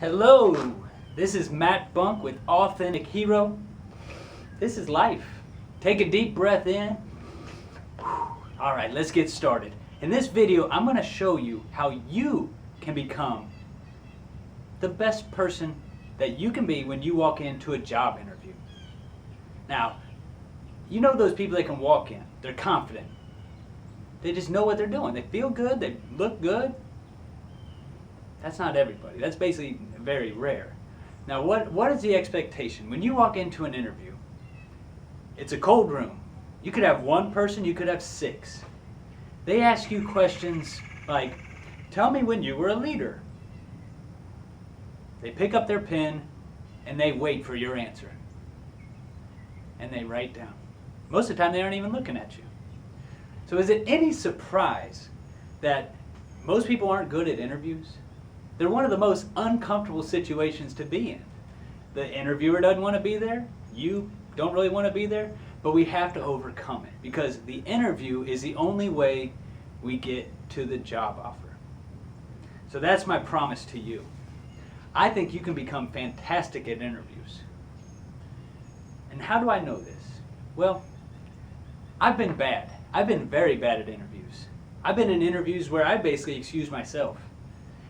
Hello, this is Matt Bunk with Authentic Hero. This is life. Take a deep breath in. All right, let's get started. In this video, I'm going to show you how you can become the best person that you can be when you walk into a job interview. Now, you know those people that can walk in. They're confident. They just know what they're doing. They feel good. They look good. That's not everybody. That's basically very rare. Now, what is the expectation? When you walk into an interview, it's a cold room. You could have one person, you could have six. They ask you questions like, tell me when you were a leader. They pick up their pen and they wait for your answer. And they write down. Most of the time they aren't even looking at you. So is it any surprise that most people aren't good at interviews? They're one of the most uncomfortable situations to be in. The interviewer doesn't want to be there. You don't really want to be there. But we have to overcome it because the interview is the only way we get to the job offer. So that's my promise to you. I think you can become fantastic at interviews. And how do I know this? Well, I've been bad. I've been very bad at interviews. I've been in interviews where I basically excuse myself.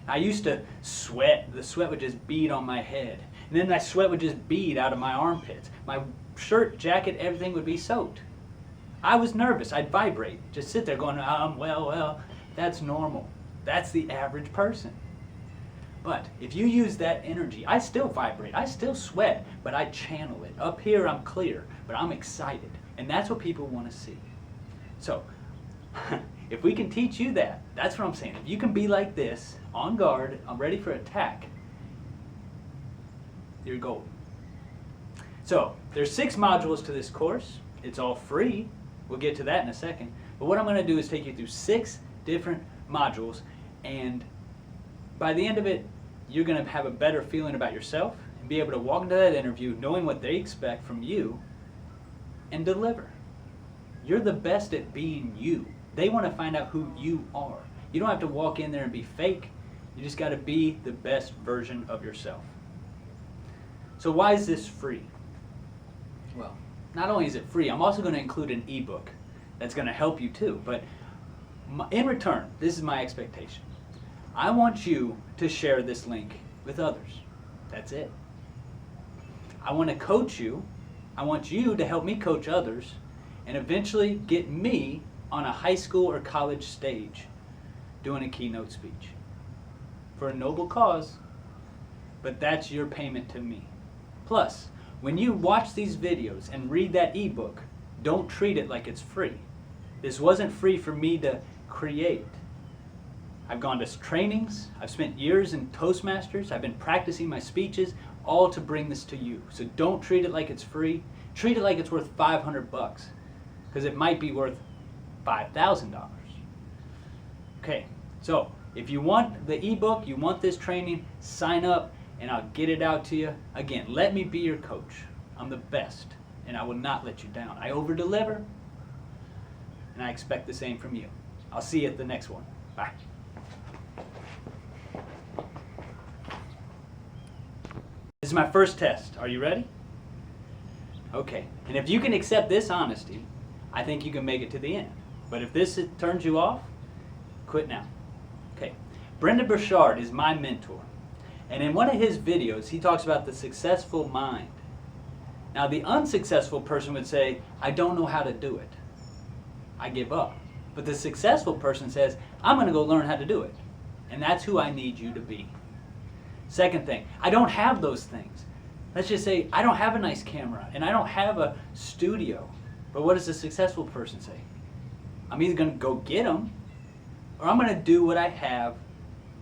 I used to sweat. The sweat would just bead on my head. And then my sweat would just bead out of my armpits. My shirt, jacket, everything would be soaked. I was nervous. I'd vibrate. Just sit there going, well, that's normal. That's the average person. But if you use that energy, I still vibrate. I still sweat, but I channel it. Up here, I'm clear, but I'm excited. And that's what people want to see. So, if we can teach you that, that's what I'm saying. If you can be like this, on guard, I'm ready for attack, you're golden. So, there's 6 modules to this course. It's all free. We'll get to that in a second. But what I'm going to do is take you through 6 different modules, and by the end of it, you're going to have a better feeling about yourself and be able to walk into that interview knowing what they expect from you and deliver. You're the best at being you. They want to find out who you are. You don't have to walk in there and be fake. You just got to be the best version of yourself. So why is this free? Well, not only is it free, I'm also going to include an ebook that's going to help you too. But in return, this is my expectation. I want you to share this link with others. That's it. I want to coach you. I want you to help me coach others and eventually get me on a high school or college stage doing a keynote speech for a noble cause, but that's your payment to me. Plus, when you watch these videos and read that ebook, don't treat it like it's free. This wasn't free for me to create. I've gone to trainings, I've spent years in Toastmasters, I've been practicing my speeches, all to bring this to you. So don't treat it like it's free. Treat it like it's worth $500, because it might be worth $5,000. Okay, so if you want the ebook, you want this training, sign up and I'll get it out to you. Again, let me be your coach. I'm the best and I will not let you down. I over-deliver and I expect the same from you. I'll see you at the next one. Bye. This is my first test. Are you ready? Okay, and if you can accept this honesty, I think you can make it to the end. But if this turns you off, quit now. Okay, Brendon Burchard is my mentor. And in one of his videos, he talks about the successful mind. Now, the unsuccessful person would say, I don't know how to do it. I give up. But the successful person says, I'm going to go learn how to do it. And that's who I need you to be. Second thing, I don't have those things. Let's just say, I don't have a nice camera, and I don't have a studio. But what does a successful person say? I'm either going to go get them, or I'm going to do what I have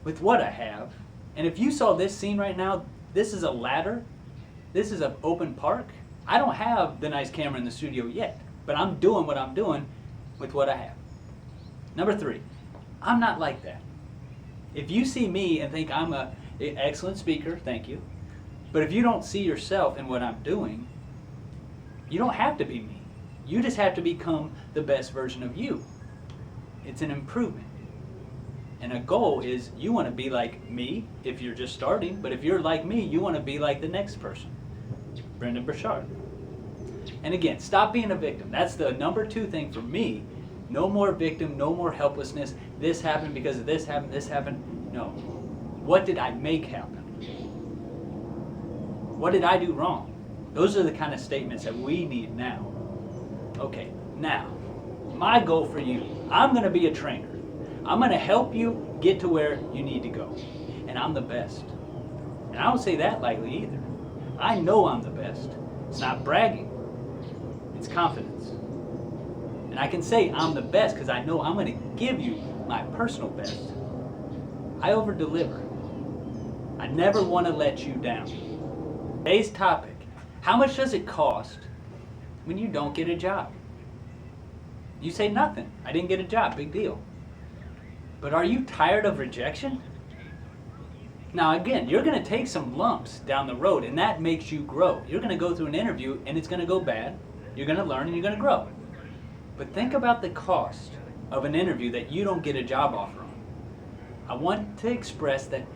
with what I have. And if you saw this scene right now, this is a ladder. This is an open park. I don't have the nice camera in the studio yet, but I'm doing what I'm doing with what I have. Number 3, I'm not like that. If you see me and think I'm an excellent speaker, thank you. But if you don't see yourself in what I'm doing, you don't have to be me. You just have to become the best version of you. It's an improvement. And a goal is you want to be like me if you're just starting, but if you're like me, you want to be like the next person, Brendon Burchard. And again, stop being a victim. That's the number 2 thing for me. No more victim, no more helplessness. This happened because of this happened, this happened. No. What did I make happen? What did I do wrong? Those are the kind of statements that we need now. Okay, now, my goal for you, I'm going to be a trainer. I'm going to help you get to where you need to go. And I'm the best. And I don't say that lightly either. I know I'm the best. It's not bragging. It's confidence. And I can say I'm the best because I know I'm going to give you my personal best. I over-deliver. I never want to let you down. Today's topic, how much does it cost when you don't get a job? You say nothing. I didn't get a job. Big deal. But are you tired of rejection? Now again, you're going to take some lumps down the road and that makes you grow. You're going to go through an interview and it's going to go bad. You're going to learn and you're going to grow. But think about the cost of an interview that you don't get a job offer on. I want to express that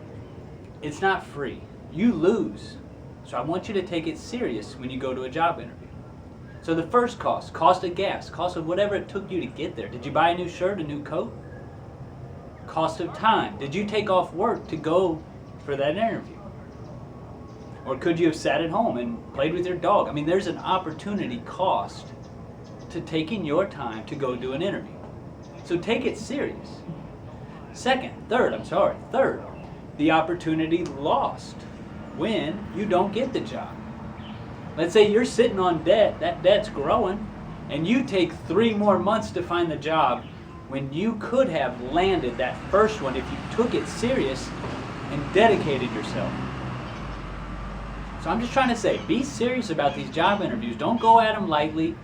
it's not free. You lose. So I want you to take it serious when you go to a job interview. So the first cost of gas, cost of whatever it took you to get there. Did you buy a new shirt, a new coat? Cost of time. Did you take off work to go for that interview? Or could you have sat at home and played with your dog? I mean, there's an opportunity cost to taking your time to go do an interview. So take it serious. Third, the opportunity lost when you don't get the job. Let's say you're sitting on debt, that debt's growing, and you take 3 more months to find the job when you could have landed that first one if you took it serious and dedicated yourself. So I'm just trying to say, be serious about these job interviews. Don't go at them lightly.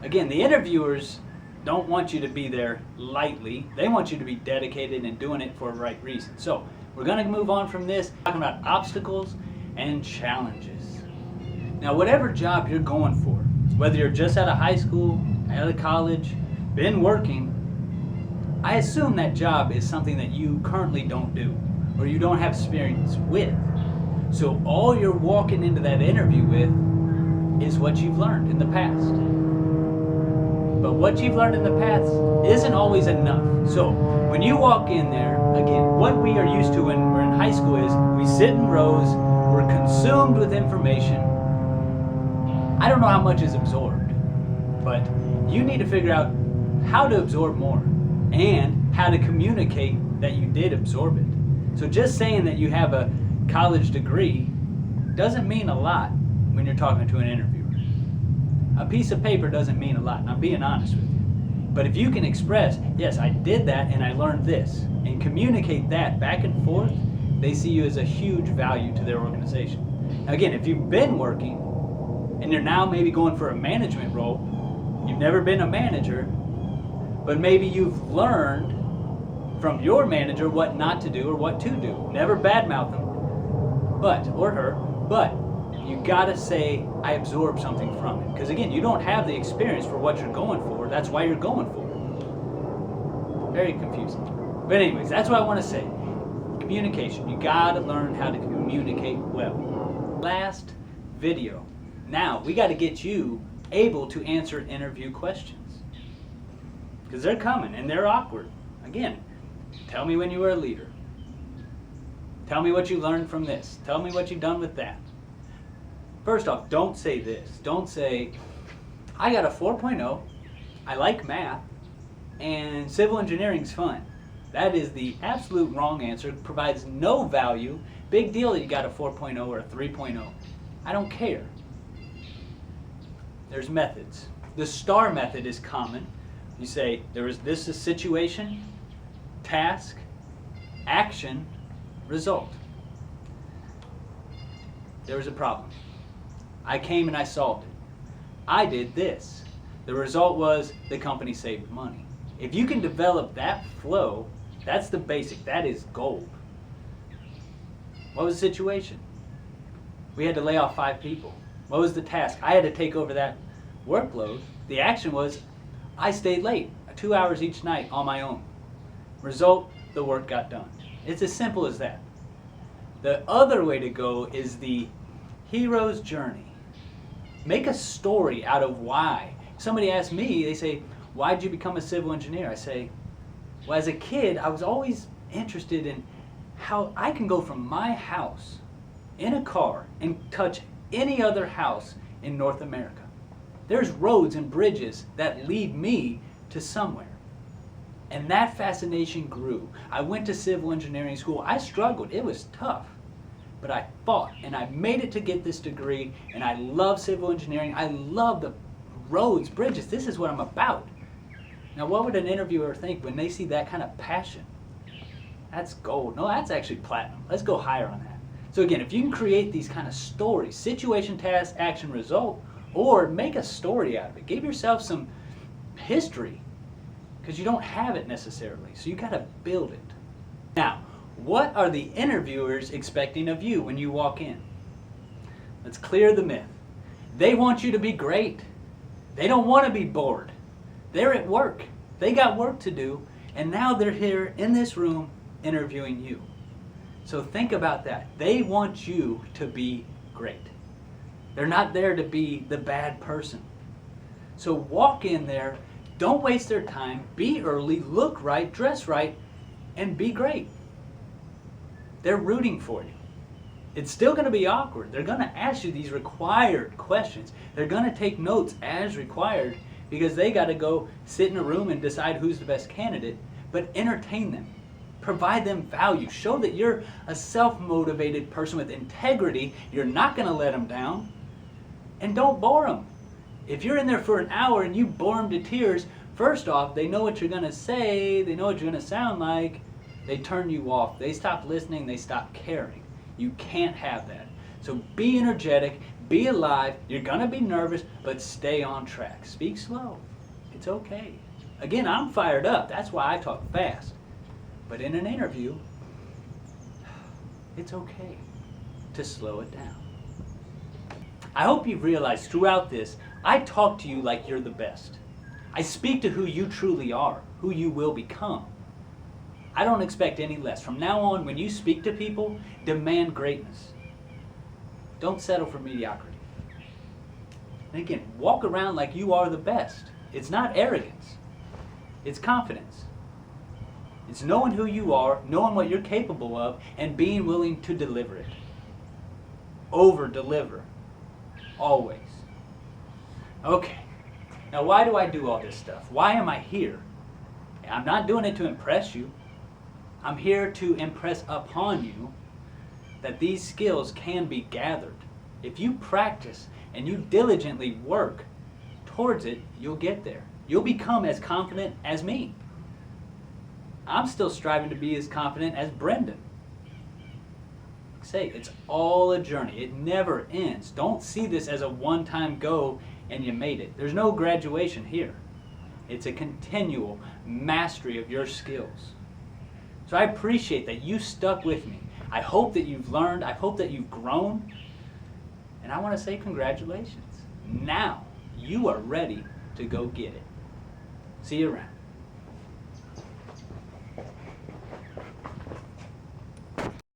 Again, the interviewers don't want you to be there lightly. They want you to be dedicated and doing it for the right reason. So we're going to move on from this, talking about obstacles and challenges. Now, whatever job you're going for, whether you're just out of high school, out of college, been working, I assume that job is something that you currently don't do or you don't have experience with. So all you're walking into that interview with is what you've learned in the past. But what you've learned in the past isn't always enough. So when you walk in there, again, what we are used to when we're in high school is we sit in rows, we're consumed with information. I don't know how much is absorbed, but you need to figure out how to absorb more and how to communicate that you did absorb it. So just saying that you have a college degree doesn't mean a lot when you're talking to an interviewer. A piece of paper doesn't mean a lot, and I'm being honest with you. But if you can express, yes, I did that and I learned this, and communicate that back and forth, they see you as a huge value to their organization. Now again, if you've been working and you're now maybe going for a management role, you've never been a manager, but maybe you've learned from your manager what not to do or what to do. Never badmouth them, or her, but you gotta say, I absorbed something from it. Because again, you don't have the experience for what you're going for. That's why you're going for it. Very confusing. But anyways, that's what I want to say. Communication. You gotta learn how to communicate well. Last video. Now, we gotta get you able to answer interview questions. Because they're coming and they're awkward. Again, tell me when you were a leader. Tell me what you learned from this. Tell me what you've done with that. First off, don't say this. Don't say, I got a 4.0, I like math, and civil engineering's fun. That is the absolute wrong answer. It provides no value. Big deal that you got a 4.0 or a 3.0. I don't care. There's methods. The STAR method is common. You say, this is situation, task, action, result. There was a problem. I came and I solved it. I did this. The result was the company saved money. If you can develop that flow, that's the basic. That is gold. What was the situation? We had to lay off 5 people. What was the task? I had to take over that workload. The action was I stayed late, 2 hours each night on my own. Result, the work got done. It's as simple as that. The other way to go is the hero's journey. Make a story out of why. Somebody asks me, they say, why did you become a civil engineer? I say, well, as a kid, I was always interested in how I can go from my house in a car and touch any other house in North America. There's roads and bridges that lead me to somewhere. And that fascination grew. I went to civil engineering school. I struggled. It was tough. But I fought and I made it to get this degree, and I love civil engineering. I love the roads, bridges. This is what I'm about. Now, what would an interviewer think when they see that kind of passion? That's gold. No, that's actually platinum. Let's go higher on that. So again, if you can create these kind of stories, situation, task, action, result, or make a story out of it, give yourself some history, because you don't have it necessarily. So you got to build it. Now, what are the interviewers expecting of you when you walk in? Let's clear the myth. They want you to be great. They don't want to be bored. They're at work. They got work to do, and now they're here in this room interviewing you. So think about that. They want you to be great. They're not there to be the bad person. So walk in there, don't waste their time, be early, look right, dress right, and be great. They're rooting for you. It's still going to be awkward. They're going to ask you these required questions. They're going to take notes as required because they got to go sit in a room and decide who's the best candidate, but entertain them. Provide them value. Show that you're a self-motivated person with integrity. You're not going to let them down. And don't bore them. If you're in there for an hour and you bore them to tears, first off, they know what you're going to say. They know what you're going to sound like. They turn you off. They stop listening. They stop caring. You can't have that. So be energetic. Be alive. You're going to be nervous, but stay on track. Speak slow. It's okay. Again, I'm fired up. That's why I talk fast. But in an interview, it's okay to slow it down. I hope you've realized throughout this, I talk to you like you're the best. I speak to who you truly are, who you will become. I don't expect any less. From now on, when you speak to people, demand greatness. Don't settle for mediocrity. And again, walk around like you are the best. It's not arrogance. It's confidence. It's knowing who you are, knowing what you're capable of, and being willing to deliver it. Over-deliver. Always. Okay. Now, why do I do all this stuff? Why am I here? I'm not doing it to impress you. I'm here to impress upon you that these skills can be gathered. If you practice and you diligently work towards it, you'll get there. You'll become as confident as me. I'm still striving to be as confident as Brendan. Say, it's all a journey. It never ends. Don't see this as a one-time go and you made it. There's no graduation here. It's a continual mastery of your skills. So I appreciate that you stuck with me. I hope that you've learned. I hope that you've grown. And I want to say congratulations. Now you are ready to go get it. See you around.